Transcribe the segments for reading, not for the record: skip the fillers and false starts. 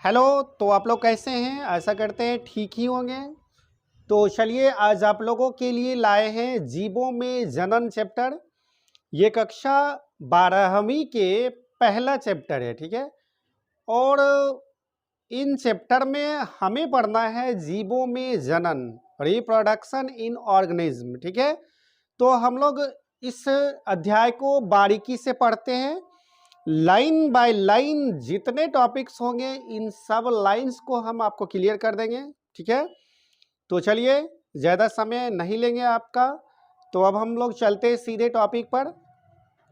Hello. तो आप लोग कैसे हैं? आशा करते हैं ठीक ही होंगे। तो चलिए आज आप लोगों के लिए लाए हैं जीवों में जनन चैप्टर। ये कक्षा 12वीं के पहला चैप्टर है, ठीक है। और इन चैप्टर में हमें पढ़ना है जीवों में जनन, रिप्रोडक्शन इन ऑर्गेनिज्म, ठीक है। तो हम लोग इस अध्याय को बारीकी से पढ़ते हैं, लाइन बाय लाइन जितने टॉपिक्स होंगे इन सब लाइंस को हम आपको क्लियर कर देंगे, ठीक है। तो चलिए ज़्यादा समय नहीं लेंगे आपका, तो अब हम लोग चलते हैं सीधे टॉपिक पर।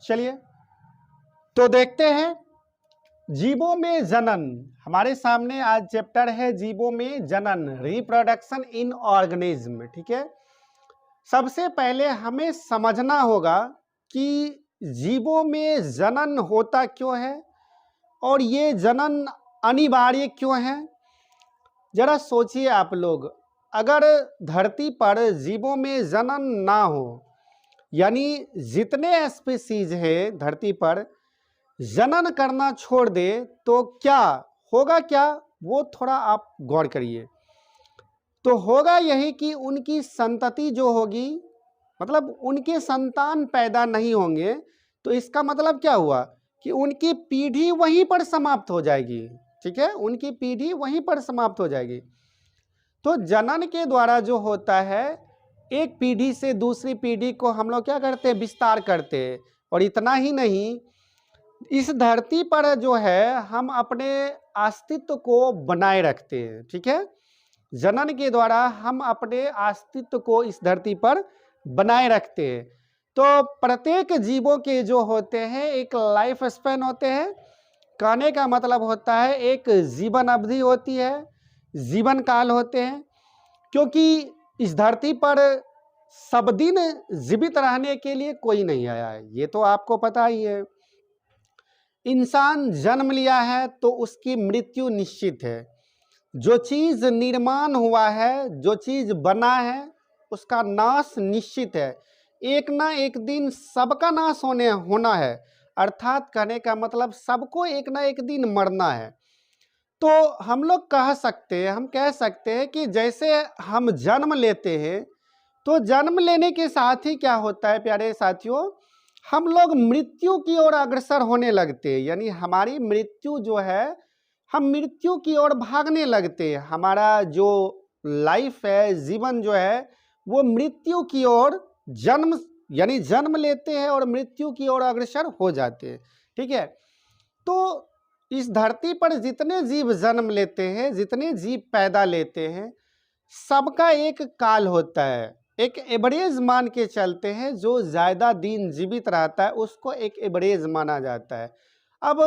चलिए तो देखते हैं जीवों में जनन। हमारे सामने आज चैप्टर है जीवों में जनन, रिप्रोडक्शन इन ऑर्गेनिज्म, ठीक है। सबसे पहले हमें समझना होगा कि जीवों में जनन होता क्यों है और ये जनन अनिवार्य क्यों है। जरा सोचिए आप लोग, अगर धरती पर जीवों में जनन ना हो, यानी जितने स्पीसीज हैं धरती पर जनन करना छोड़ दे, तो क्या होगा? क्या वो थोड़ा आप गौर करिए। तो होगा यही कि उनकी संतति जो होगी, मतलब उनके संतान पैदा नहीं होंगे, तो इसका मतलब क्या हुआ कि उनकी पीढ़ी वहीं पर समाप्त हो जाएगी, ठीक है। उनकी पीढ़ी वहीं पर समाप्त हो जाएगी। तो जनन के द्वारा जो होता है, एक पीढ़ी से दूसरी पीढ़ी को हम लोग क्या करते हैं, विस्तार करते हैं। और इतना ही नहीं, इस धरती पर जो है हम अपने अस्तित्व को बनाए रखते हैं, ठीक है। जनन के द्वारा हम अपने अस्तित्व को इस धरती पर बनाए रखते हैं। तो प्रत्येक जीवों के जो होते हैं एक लाइफ स्पैन होते हैं। कहने का मतलब होता है एक जीवन अवधि होती है, जीवन काल होते हैं। क्योंकि इस धरती पर सब दिन जीवित रहने के लिए कोई नहीं आया है, ये तो आपको पता ही है। इंसान जन्म लिया है तो उसकी मृत्यु निश्चित है। जो चीज़ निर्माण हुआ है, जो चीज़ बना है, उसका नाश निश्चित है। एक ना एक दिन सबका नाश होना है। अर्थात कहने का मतलब सबको एक ना एक दिन मरना है। तो हम लोग कह सकते हैं, हम कह सकते हैं कि जैसे हम जन्म लेते हैं, तो जन्म लेने के साथ ही क्या होता है प्यारे साथियों, हम लोग मृत्यु की ओर अग्रसर होने लगते हैं। यानी हमारी मृत्यु जो है, हम मृत्यु की ओर भागने लगते हैं। हमारा जो लाइफ है, जीवन जो है, वो मृत्यु की ओर यानी जन्म लेते हैं और मृत्यु की ओर अग्रसर हो जाते हैं, ठीक है। तो इस धरती पर जितने जीव जन्म लेते हैं, जितने जीव पैदा लेते हैं, सबका एक काल होता है। एक एवरेज मान के चलते हैं, जो ज़्यादा दिन जीवित रहता है उसको एक एवरेज माना जाता है। अब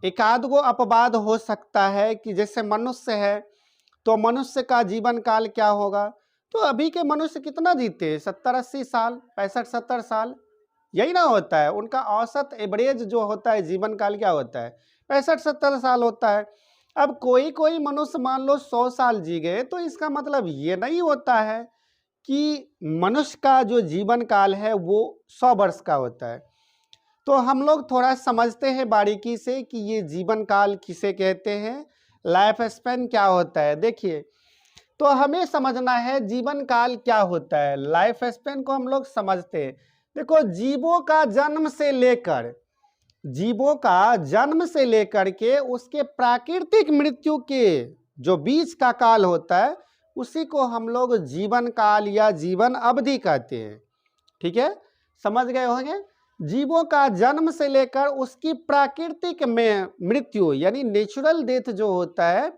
एक आध गो अपवाद हो सकता है कि जैसे मनुष्य है, तो मनुष्य का जीवन काल क्या होगा। तो अभी के मनुष्य कितना जीते हैं? 70-80 साल, 65-70 साल, यही ना होता है। उनका औसत एवरेज जो होता है जीवन काल क्या होता है? 65-70 साल होता है। अब कोई कोई मनुष्य मान लो 100 साल जी गए, तो इसका मतलब ये नहीं होता है कि मनुष्य का जो जीवन काल है वो 100 वर्ष का होता है। तो हम लोग थोड़ा समझते हैं बारीकी से कि ये जीवन काल किसे कहते हैं, लाइफ स्पैन क्या होता है। देखिए, तो हमें समझना है जीवन काल क्या होता है, लाइफ स्पैन को हम लोग समझते हैं। देखो, जीवों का जन्म से लेकर के उसके प्राकृतिक मृत्यु के जो बीच का काल होता है, उसी को हम लोग जीवन काल या जीवन अवधि कहते हैं, ठीक है। समझ गए होंगे। जीवों का जन्म से लेकर उसकी प्राकृतिक में मृत्यु यानी नेचुरल डेथ जो होता है,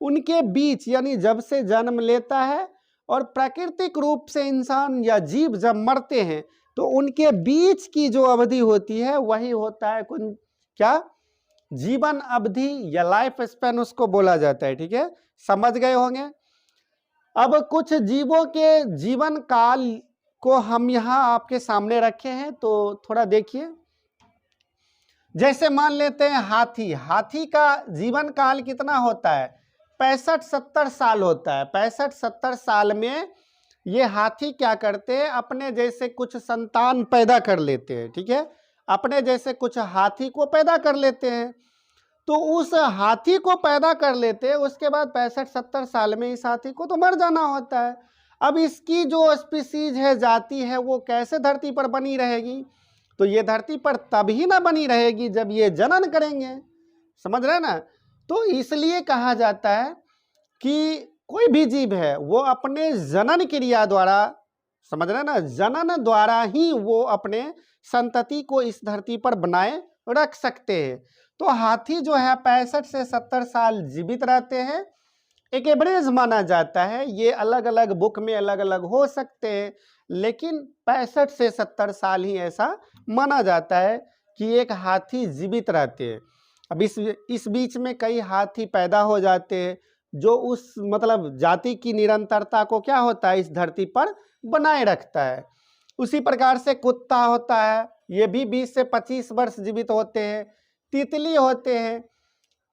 उनके बीच, यानी जब से जन्म लेता है और प्राकृतिक रूप से इंसान या जीव जब मरते हैं, तो उनके बीच की जो अवधि होती है वही होता है क्या, जीवन अवधि या लाइफ स्पैन उसको बोला जाता है, ठीक है। समझ गए होंगे। अब कुछ जीवों के जीवन काल को हम यहाँ आपके सामने रखे हैं, तो थोड़ा देखिए। जैसे मान लेते हैं हाथी का जीवन काल कितना होता है? 65-70 साल होता है। 65-70 साल में ये हाथी क्या करते हैं, अपने जैसे कुछ संतान पैदा कर लेते हैं, ठीक है। अपने जैसे कुछ हाथी को पैदा कर लेते हैं। तो उस हाथी को पैदा कर लेते, उसके बाद 65-70 साल में इस हाथी को तो मर जाना होता है। अब इसकी जो स्पीसीज है, जाति है, वो कैसे धरती पर बनी रहेगी? तो ये धरती पर तभी ना बनी रहेगी जब ये जनन करेंगे, समझ रहे हैं ना। तो इसलिए कहा जाता है कि कोई भी जीव है वो अपने जनन क्रिया द्वारा, समझ रहे हैं ना, जनन द्वारा ही वो अपने संतति को इस धरती पर बनाए रख सकते हैं। तो हाथी जो है 65 से 70 साल जीवित रहते हैं, एक एवरेज माना जाता है। ये अलग अलग बुक में अलग अलग हो सकते हैं, लेकिन 65 से 70 साल ही ऐसा माना जाता है कि एक हाथी जीवित रहते हैं। अब इस बीच में कई हाथी पैदा हो जाते हैं जो उस मतलब जाति की निरंतरता को क्या होता है, इस धरती पर बनाए रखता है। उसी प्रकार से कुत्ता होता है, ये भी 20 से 25 वर्ष जीवित होते हैं। तितली होते हैं,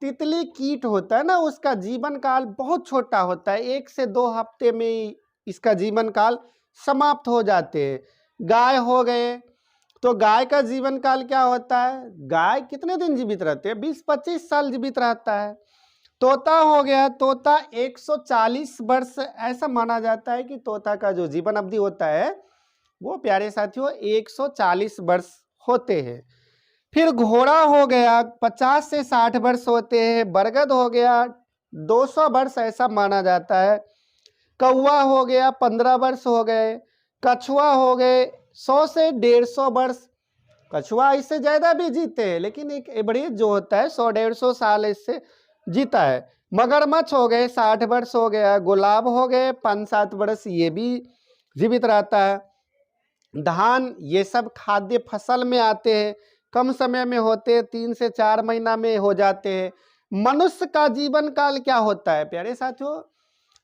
तितली कीट होता है ना, उसका जीवन काल बहुत छोटा होता है, 1 से 2 हफ्ते में ही इसका जीवन काल समाप्त हो जाते हैं। गाय हो गए, तो गाय का जीवन काल क्या होता है, गाय कितने दिन जीवित रहते हैं, 20-25 साल जीवित रहता है। तोता हो गया, तोता 140 वर्ष ऐसा माना जाता है कि तोता का जो जीवन अवधि होता है वो प्यारे साथियों 140 वर्ष होते हैं। फिर घोड़ा हो गया, 50 से 60 वर्ष होते हैं। बरगद हो गया, 200 वर्ष ऐसा माना जाता है। कौवा हो गया, 15 वर्ष हो गए। कछुआ हो गए, 100 से 150 वर्ष। कछुआ इससे ज़्यादा भी जीते हैं, लेकिन एक एवरेज जो होता है 100-150 साल इससे जीता है। मगरमच्छ हो गए, 60 वर्ष हो गया। गुलाब हो गए 5-7 वर्ष, ये भी जीवित रहता है। धान, ये सब खाद्य फसल में आते हैं, कम समय में होते हैं, 3 से 4 महीना में हो जाते हैं। मनुष्य का जीवन काल क्या होता है प्यारे साथियों,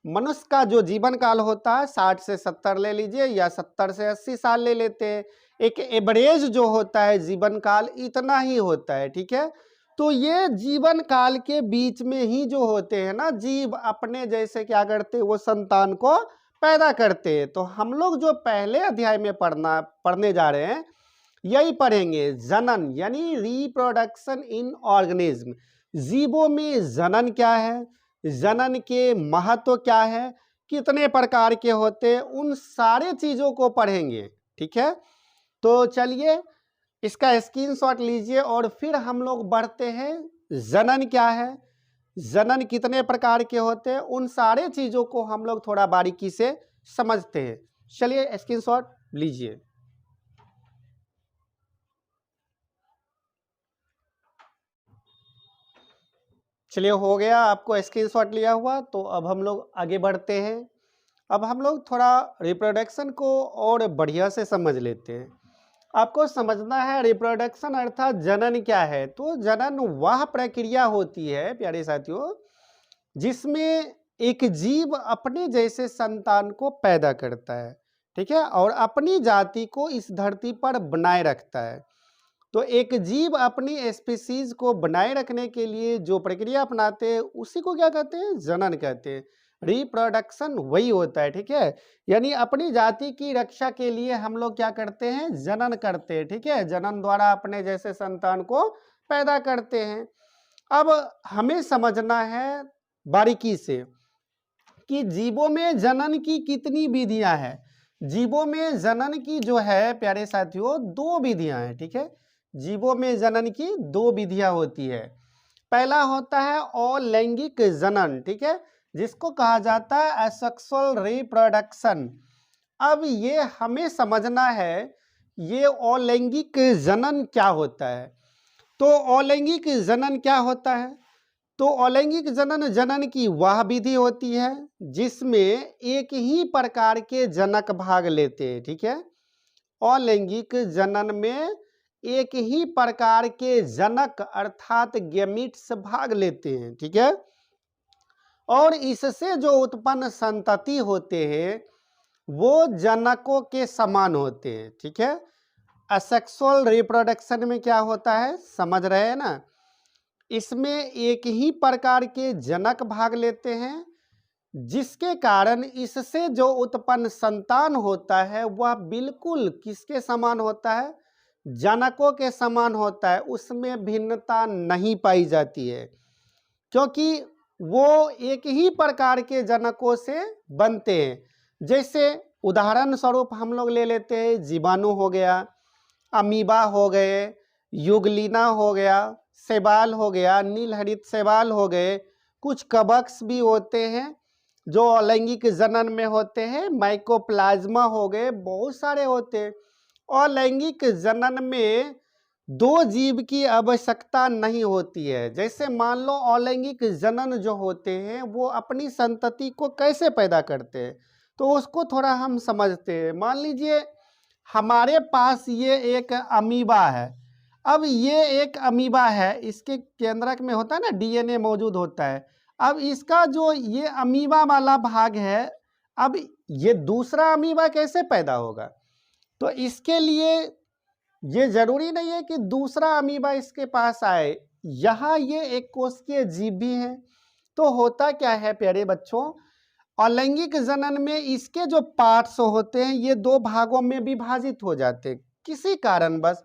मनुष्य का जो जीवन काल होता है 60 से 70 ले लीजिए, या 70 से 80 साल ले लेते हैं। एक एवरेज जो होता है जीवन काल इतना ही होता है, ठीक है। तो ये जीवन काल के बीच में ही जो होते हैं ना जीव, अपने जैसे क्या करते हैं, वो संतान को पैदा करते हैं। तो हम लोग जो पहले अध्याय में पढ़ने जा रहे हैं, यही पढ़ेंगे जनन, यानी रिप्रोडक्शन इन ऑर्गेनिज्म। जीवों में जनन क्या है, जनन के महत्व क्या है, कितने प्रकार के होते हैं, उन सारे चीज़ों को पढ़ेंगे, ठीक है। तो चलिए इसका स्क्रीनशॉट लीजिए और फिर हम लोग बढ़ते हैं। जनन क्या है, जनन कितने प्रकार के होते हैं, उन सारे चीज़ों को हम लोग थोड़ा बारीकी से समझते हैं। चलिए स्क्रीनशॉट लीजिए। चलिए हो गया, आपको स्क्रीनशॉट लिया हुआ, तो अब हम लोग आगे बढ़ते हैं। अब हम लोग थोड़ा रिप्रोडक्शन को और बढ़िया से समझ लेते हैं। आपको समझना है रिप्रोडक्शन अर्थात जनन क्या है। तो जनन वह प्रक्रिया होती है प्यारे साथियों जिसमें एक जीव अपने जैसे संतान को पैदा करता है, ठीक है, और अपनी जाति को इस धरती पर बनाए रखता है। तो एक जीव अपनी स्पीसीज को बनाए रखने के लिए जो प्रक्रिया अपनाते हैं उसी को क्या कहते हैं, जनन कहते हैं। रिप्रोडक्शन वही होता है, ठीक है, यानी अपनी जाति की रक्षा के लिए हम लोग क्या करते हैं, जनन करते हैं, ठीक है, जनन द्वारा अपने जैसे संतान को पैदा करते हैं। अब हमें समझना है बारीकी से कि जीवों में जनन की कितनी विधियां हैं। जीवों में जनन की जो है प्यारे साथियों 2 विधियां हैं, ठीक है, जीवों में जनन की 2 विधियां होती है। पहला होता है अलैंगिक जनन, ठीक है, जिसको कहा जाता है एसेक्सुअल रिप्रोडक्शन। अब ये हमें समझना है ये अलैंगिक जनन क्या होता है। तो अलैंगिक जनन क्या होता है, तो अलैंगिक जनन जनन की वह विधि होती है जिसमें एक ही प्रकार के जनक भाग लेते हैं, ठीक है, अलैंगिक जनन में एक ही प्रकार के जनक अर्थात गैमीट्स भाग लेते हैं, ठीक है, और इससे जो उत्पन्न संतति होते हैं वो जनकों के समान होते हैं, ठीक है। असेक्सुअल रिप्रोडक्शन में क्या होता है समझ रहे हैं ना, इसमें एक ही प्रकार के जनक भाग लेते हैं जिसके कारण इससे जो उत्पन्न संतान होता है वह बिल्कुल किसके समान होता है, जनकों के समान होता है उसमें भिन्नता नहीं पाई जाती है, क्योंकि वो एक ही प्रकार के जनकों से बनते हैं। जैसे उदाहरण स्वरूप हम लोग ले लेते हैं, जीवाणु हो गया, अमीबा हो गए, युगलिना हो गया, शैवाल हो गया, नीलहरित शैवाल हो गए, कुछ कवक्स भी होते हैं जो अलैंगिक जनन में होते हैं, माइकोप्लाज्मा हो गए, बहुत सारे होते हैं। अलैंगिक जनन में दो जीव की आवश्यकता नहीं होती है। जैसे मान लो अलैंगिक जनन जो होते हैं वो अपनी संतति को कैसे पैदा करते हैं, तो उसको थोड़ा हम समझते हैं। मान लीजिए हमारे पास ये एक अमीबा है। अब ये एक अमीबा है, इसके केंद्रक में होता है ना डीएनए मौजूद होता है। अब इसका जो ये अमीबा वाला भाग है, अब ये दूसरा अमीबा कैसे पैदा होगा? तो इसके लिए ये जरूरी नहीं है कि दूसरा अमीबा इसके पास आए, यहाँ ये एक कोशिकीय जीव भी है। तो होता क्या है प्यारे बच्चों, अलैंगिक जनन में इसके जो पार्ट्स होते हैं ये दो भागों में विभाजित हो जाते हैं किसी कारणवश।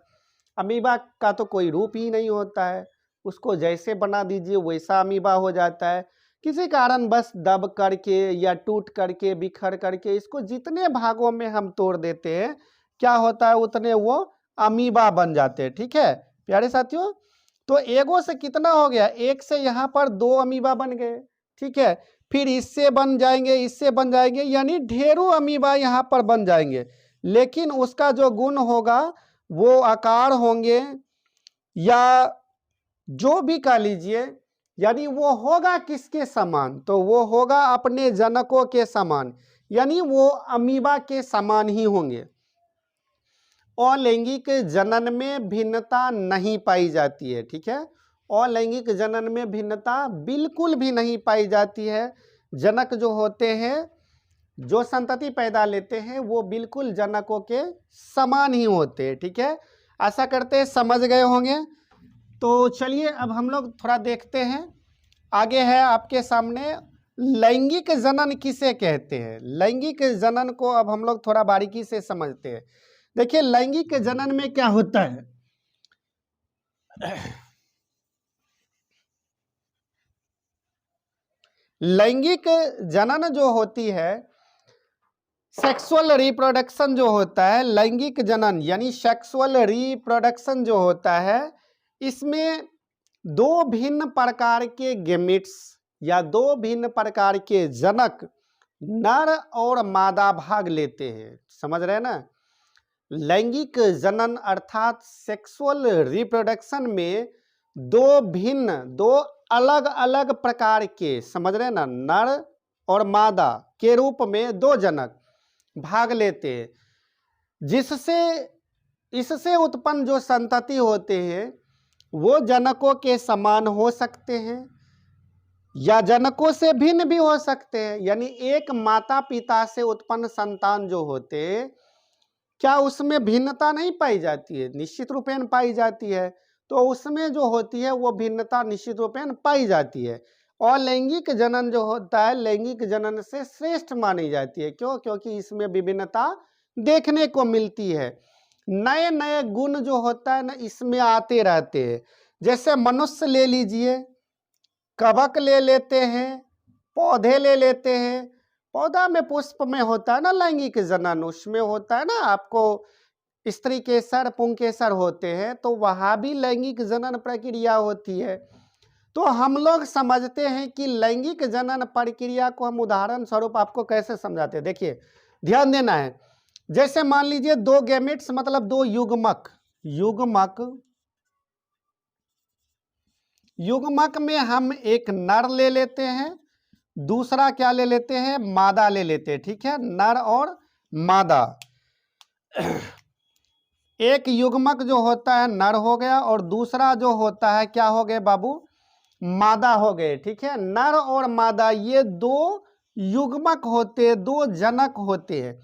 अमीबा का तो कोई रूप ही नहीं होता है, उसको जैसे बना दीजिए वैसा अमीबा हो जाता है। किसी कारणवश दब करके या टूट करके बिखर करके इसको जितने भागों में हम तोड़ देते हैं क्या होता है, उतने वो अमीबा बन जाते हैं। ठीक है प्यारे साथियों, तो एगो से कितना हो गया, एक से यहाँ पर दो अमीबा बन गए। ठीक है, फिर इससे बन जाएंगे, इससे बन जाएंगे, यानी ढेरों अमीबा यहाँ पर बन जाएंगे। लेकिन उसका जो गुण होगा वो आकार होंगे या जो भी कह लीजिए, यानी वो होगा किसके समान, तो वो होगा अपने जनकों के समान, यानी वो अमीबा के समान ही होंगे। अलैंगिक जनन में भिन्नता नहीं पाई जाती है। ठीक है, अलैंगिक जनन में भिन्नता बिल्कुल भी नहीं पाई जाती है। जनक जो होते हैं, जो संतति पैदा लेते हैं, वो बिल्कुल जनकों के समान ही होते हैं। ठीक है, आशा करते हैं समझ गए होंगे। तो चलिए अब हम लोग थोड़ा देखते हैं, आगे है आपके सामने लैंगिक जनन किसे कहते हैं। लैंगिक जनन को अब हम लोग थोड़ा बारीकी से समझते हैं। देखिए लैंगिक जनन में क्या होता है, लैंगिक जनन जो होती है, सेक्सुअल रिप्रोडक्शन जो होता है, लैंगिक जनन यानी सेक्सुअल रिप्रोडक्शन जो होता है, इसमें दो भिन्न प्रकार के गैमेट्स या दो भिन्न प्रकार के जनक नर और मादा भाग लेते हैं। समझ रहे हैं ना, लैंगिक जनन अर्थात सेक्सुअल रिप्रोडक्शन में दो अलग अलग प्रकार के, समझ रहे हैं ना, नर और मादा के रूप में दो जनक भाग लेते हैं, जिससे इससे उत्पन्न जो संतति होते हैं वो जनकों के समान हो सकते हैं या जनकों से भिन्न भी हो सकते हैं। यानी एक माता पिता से उत्पन्न संतान जो होते हैं, क्या उसमें भिन्नता नहीं पाई जाती है? निश्चित रूपेण पाई जाती है। तो उसमें जो होती है वो भिन्नता निश्चित रूपेण पाई जाती है। और लैंगिक जनन जो होता है लैंगिक जनन से श्रेष्ठ मानी जाती है। क्यों? क्योंकि इसमें विभिन्नता देखने को मिलती है, नए नए गुण जो होता है ना इसमें आते रहते हैं। जैसे मनुष्य ले लीजिए, कवक ले लेते हैं, पौधे ले लेते हैं। पौधा में पुष्प में होता है ना लैंगिक जनन, उसमें होता है ना आपको स्त्री केसर पुंकेसर होते हैं, तो वहाँ भी लैंगिक जनन प्रक्रिया होती है। तो हम लोग समझते हैं कि लैंगिक जनन प्रक्रिया को हम उदाहरण स्वरूप आपको कैसे समझाते हैं। देखिए ध्यान देना है, जैसे मान लीजिए दो गैमेट्स मतलब दो युग्मक में हम एक नर ले लेते हैं, दूसरा क्या ले लेते हैं, मादा ले लेते हैं। ठीक है, नर और मादा। एक युग्मक जो होता है नर हो गया और दूसरा जो होता है क्या हो गए बाबू, मादा हो गए। ठीक है, नर और मादा ये दो युग्मक होते हैं, दो जनक होते हैं।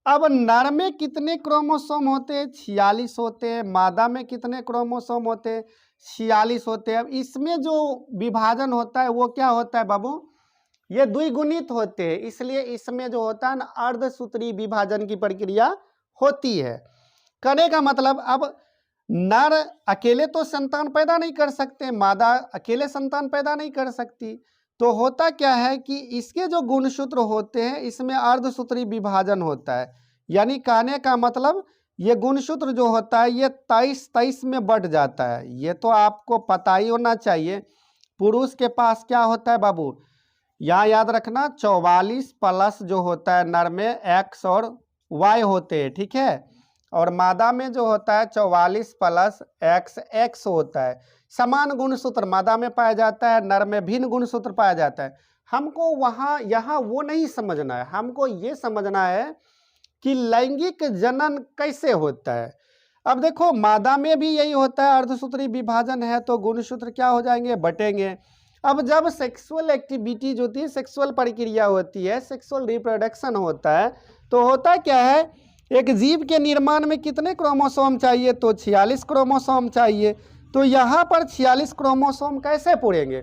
अब नर में कितने क्रोमोसोम होते हैं? 46 होते हैं। मादा में कितने क्रोमोसोम होते हैं? 46 होते हैं। अब इसमें जो विभाजन होता है वो क्या होता है बाबू, ये द्विगुणित होते हैं, इसलिए इसमें जो होता है ना अर्धसूत्री विभाजन की प्रक्रिया होती है। कहने का मतलब अब नर अकेले तो संतान पैदा नहीं कर सकते, मादा अकेले संतान पैदा नहीं कर सकती। तो होता क्या है कि इसके जो गुणसूत्र होते हैं इसमें अर्धसूत्री विभाजन होता है, यानी कहने का मतलब ये गुणसूत्र जो होता है ये 23 में बढ़ जाता है। ये तो आपको पता ही होना चाहिए। पुरुष के पास क्या होता है बाबू, यहाँ याद रखना 44 प्लस जो होता है नर में एक्स और वाई होते हैं, ठीक है। और मादा में जो होता है 44 प्लस एक्स एक्स होता है। समान गुणसूत्र मादा में पाया जाता है, नर में भिन्न गुणसूत्र पाया जाता है। हमको वहाँ यहाँ वो नहीं समझना है, हमको ये समझना है कि लैंगिक जनन कैसे होता है। अब देखो मादा में भी यही होता है, अर्धसूत्री विभाजन है तो गुणसूत्र क्या हो जाएंगे, बटेंगे। अब जब सेक्सुअल एक्टिविटीज होती है, सेक्सुअल प्रक्रिया होती है, सेक्सुअल रिप्रोडक्शन होता है, तो होता क्या है, एक जीव के निर्माण में कितने क्रोमोसोम चाहिए, तो 46 क्रोमोसोम चाहिए। तो यहाँ पर 46 क्रोमोसोम कैसे पूरेंगे,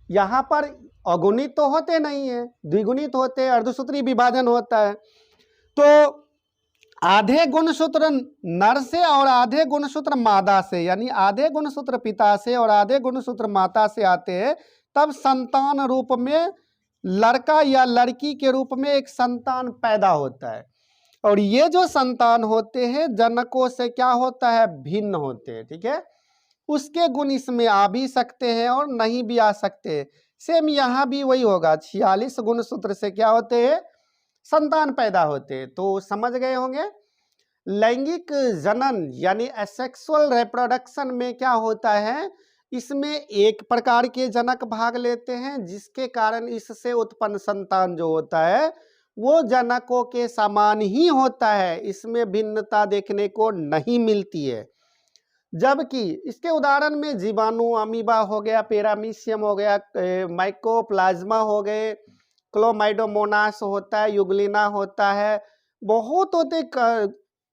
यहाँ पर अगुणित तो होते नहीं है, द्विगुणित होते हैं, अर्धसूत्री विभाजन होता है। तो आधे गुणसूत्र नर से और आधे गुणसूत्र मादा से, यानी आधे गुणसूत्र पिता से और आधे गुणसूत्र माता से आते हैं, तब संतान रूप में लड़का या लड़की के रूप में एक संतान पैदा होता है। और ये जो संतान होते हैं जनकों से क्या होता है, भिन्न होते हैं, ठीक है। उसके गुण इसमें आ भी सकते हैं और नहीं भी आ सकते। सेम यहाँ भी वही होगा, 46 गुणसूत्र से क्या होते हैं, संतान पैदा होते। तो समझ गए होंगे। लैंगिक जनन यानी एसेक्सुअल रिप्रोडक्शन में क्या होता है, इसमें एक प्रकार के जनक भाग लेते हैं जिसके कारण इससे उत्पन्न संतान जो होता है वो जनकों के समान ही होता है, इसमें भिन्नता देखने को नहीं मिलती है। जबकि इसके उदाहरण में जीवाणु, अमीबा हो गया, पैरामीशियम हो गया, माइकोप्लाज्मा हो गए, क्लोमाइडोमोनास होता है, युगलिना होता है, बहुत होते,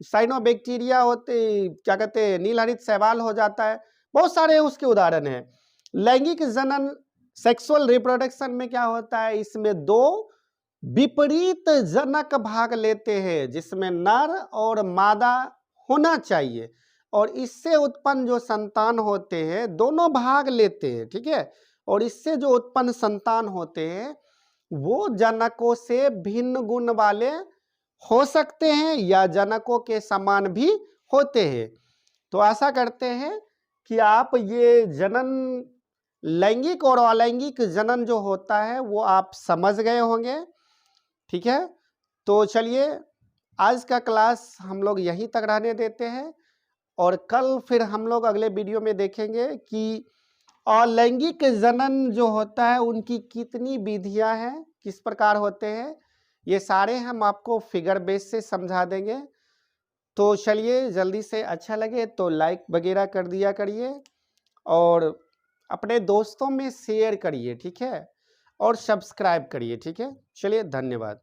साइनोबैक्टीरिया होते, क्या कहते हैं, नीलहरित शैवाल हो जाता है, बहुत सारे उसके उदाहरण हैं। लैंगिक जनन सेक्सुअल रिप्रोडक्शन में क्या होता है, इसमें दो विपरीत जनक भाग लेते हैं जिसमें नर और मादा होना चाहिए, और इससे उत्पन्न जो संतान होते हैं दोनों भाग लेते हैं, ठीक है। और इससे जो उत्पन्न संतान होते हैं वो जनकों से भिन्न गुण वाले हो सकते हैं या जनकों के समान भी होते हैं। तो आशा करते हैं कि आप ये जनन, लैंगिक और अलैंगिक जनन जो होता है वो आप समझ गए होंगे, ठीक है। तो चलिए आज का क्लास हम लोग यहीं तक रहने देते हैं, और कल फिर हम लोग अगले वीडियो में देखेंगे कि अलैंगिक जनन जो होता है उनकी कितनी विधियां हैं, किस प्रकार होते हैं, ये सारे हम आपको फिगर बेस से समझा देंगे। तो चलिए जल्दी से, अच्छा लगे तो लाइक वगैरह कर दिया करिए और अपने दोस्तों में शेयर करिए, ठीक है, और सब्सक्राइब करिए, ठीक है। चलिए धन्यवाद।